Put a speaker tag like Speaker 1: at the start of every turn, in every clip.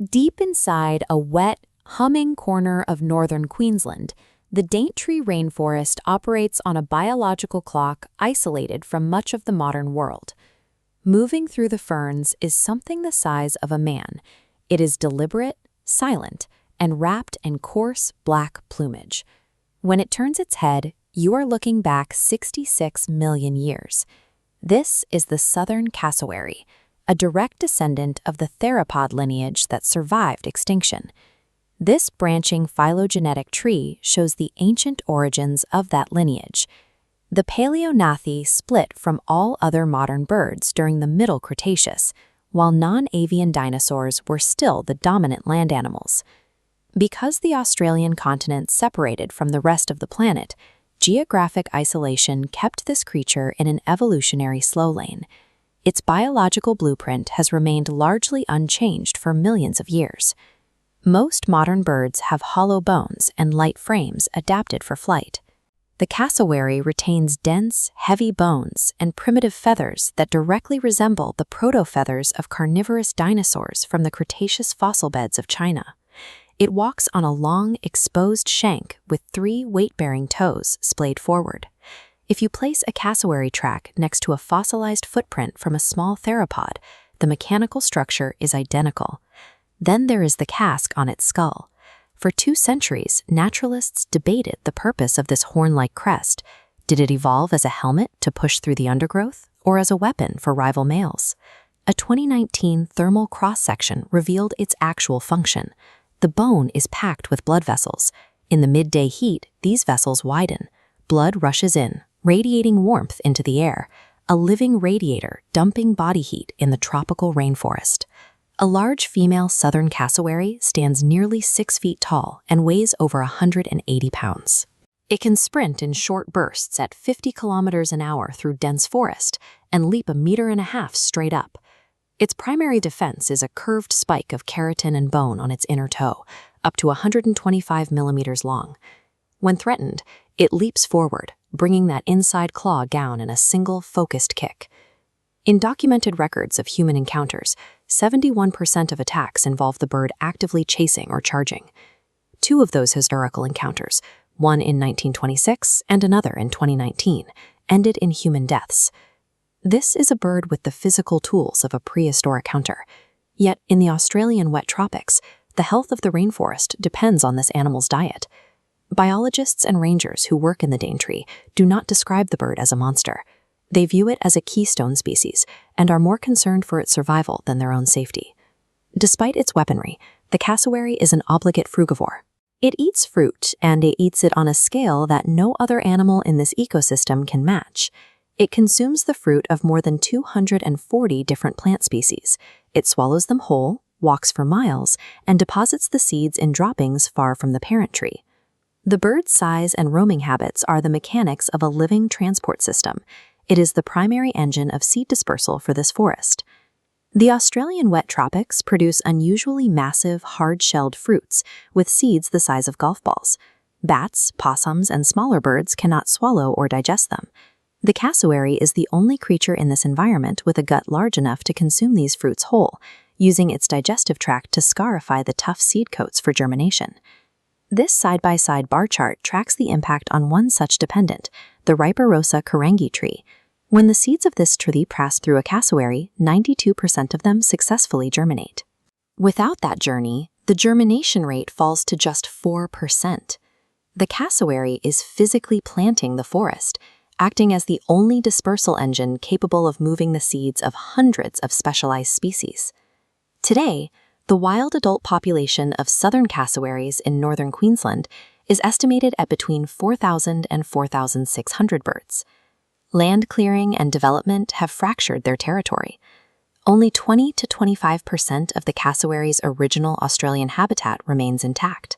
Speaker 1: Deep inside a wet, humming corner of northern Queensland, the Daintree Rainforest operates on a biological clock isolated from much of the modern world. Moving through the ferns is something the size of a man. It is deliberate, silent, and wrapped in coarse black plumage. When it turns its head, you are looking back 66 million years. This is the southern cassowary, a direct descendant of the theropod lineage that survived extinction. This branching phylogenetic tree shows the ancient origins of that lineage. The Paleognathi split from all other modern birds during the Middle Cretaceous, while non-avian dinosaurs were still the dominant land animals. Because the Australian continent separated from the rest of the planet, geographic isolation kept this creature in an evolutionary slow lane. Its biological blueprint has remained largely unchanged for millions of years. Most modern birds have hollow bones and light frames adapted for flight. The cassowary retains dense, heavy bones and primitive feathers that directly resemble the proto-feathers of carnivorous dinosaurs from the Cretaceous fossil beds of China. It walks on a long, exposed shank with 3 weight-bearing toes splayed forward. If you place a cassowary track next to a fossilized footprint from a small theropod, the mechanical structure is identical. Then there is the casque on its skull. For 2 centuries, naturalists debated the purpose of this horn-like crest. Did it evolve as a helmet to push through the undergrowth, or as a weapon for rival males? A 2019 thermal cross-section revealed its actual function. The bone is packed with blood vessels. In the midday heat, these vessels widen. Blood rushes in, radiating warmth into the air, a living radiator dumping body heat in the tropical rainforest. A large female southern cassowary stands nearly 6 feet tall and weighs over 180 pounds. It can sprint in short bursts at 50 kilometers an hour through dense forest and leap 1.5 meters straight up. Its primary defense is a curved spike of keratin and bone on its inner toe, up to 125 millimeters long. When threatened, it leaps forward, bringing that inside claw down in a single, focused kick. In documented records of human encounters, 71% of attacks involve the bird actively chasing or charging. 2 of those historical encounters, one in 1926 and another in 2019, ended in human deaths. This is a bird with the physical tools of a prehistoric hunter. Yet, in the Australian wet tropics, the health of the rainforest depends on this animal's diet. Biologists and rangers who work in the Daintree do not describe the bird as a monster. They view it as a keystone species and are more concerned for its survival than their own safety. Despite its weaponry, the cassowary is an obligate frugivore. It eats fruit, and it eats it on a scale that no other animal in this ecosystem can match. It consumes the fruit of more than 240 different plant species. It swallows them whole, walks for miles, and deposits the seeds in droppings far from the parent tree. The bird's size and roaming habits are the mechanics of a living transport system. It is the primary engine of seed dispersal for this forest. The Australian wet tropics produce unusually massive, hard-shelled fruits with seeds the size of golf balls. Bats, possums, and smaller birds cannot swallow or digest them. The cassowary is the only creature in this environment with a gut large enough to consume these fruits whole, using its digestive tract to scarify the tough seed coats for germination. This side-by-side bar chart tracks the impact on one such dependent, the Ryparosa kurrangii tree. When the seeds of this tree pass through a cassowary, 92% of them successfully germinate. Without that journey, the germination rate falls to just 4%. The cassowary is physically planting the forest, acting as the only dispersal engine capable of moving the seeds of hundreds of specialized species. Today, the wild adult population of southern cassowaries in northern Queensland is estimated at between 4,000 and 4,600 birds. Land clearing and development have fractured their territory. Only 20 to 25% of the cassowary's original Australian habitat remains intact.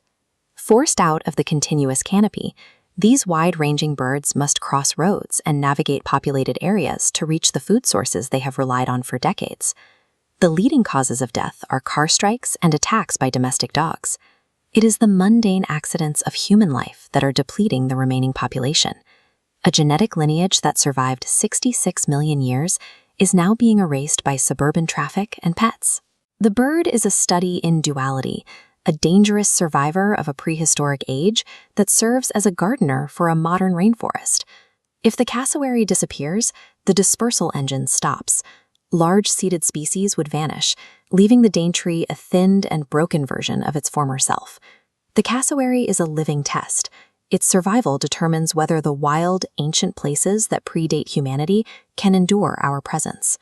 Speaker 1: Forced out of the continuous canopy, these wide-ranging birds must cross roads and navigate populated areas to reach the food sources they have relied on for decades. The leading causes of death are car strikes and attacks by domestic dogs. It is the mundane accidents of human life that are depleting the remaining population. A genetic lineage that survived 66 million years is now being erased by suburban traffic and pets. The bird is a study in duality, a dangerous survivor of a prehistoric age that serves as a gardener for a modern rainforest. If the cassowary disappears, the dispersal engine stops. Large seeded species would vanish, leaving the Daintree a thinned and broken version of its former self. The cassowary is a living test. Its survival determines whether the wild, ancient places that predate humanity can endure our presence.